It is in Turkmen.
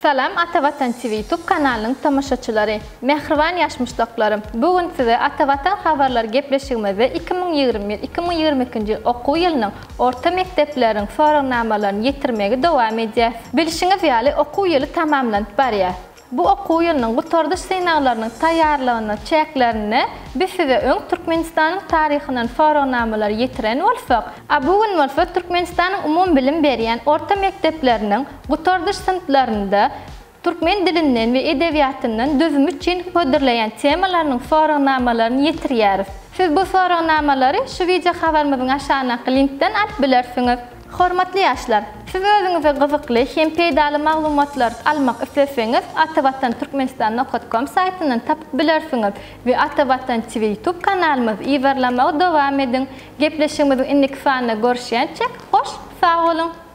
Salam Atavatan TV YouTube kanalının tamaşaçıları. Mehriban yaşmışlıklarım. Bugün size Atavatan haberler gepleşigimizde 2021-2022 okuw ýylynyň orta mekteplerin soragnamalarını ýetirmege dowam edýär. Bilişiňiz ýaly okuw ýyly tamamlanyp barýar. Bu okuw ýylynyň gutardyş synaglarynyň taýýarlygyny, çäklerini biz size öň Türkmenistanyň taryhynyň soragnamaları ýetiren bolsak, bugün bolsa Türkmenistanyň umum bilim berýän orta mektepleriniň gutardyş sınıflarynda Türkmen dilinden ve edebiýatyndan dözüm üçin höderleýän temalarynyň soragnamalaryny ýetirýäris. Siz bu soragnamaları şu video habarymyzyň aşağınaky linkden alyp bilersiňiz. Hormatly ýaşlar, siz özüňize gyzykly hem peýdaly maglumatlar almak isleseňiz, atavatan-turkmenistan.com saytynyň tapyp bilersiňiz we Atavatan TV YouTube kanalymyzy iýerlemege dowam ediň. Gepleşigimiziň indiki sanyna görüşýänçe hoş, sag bolun.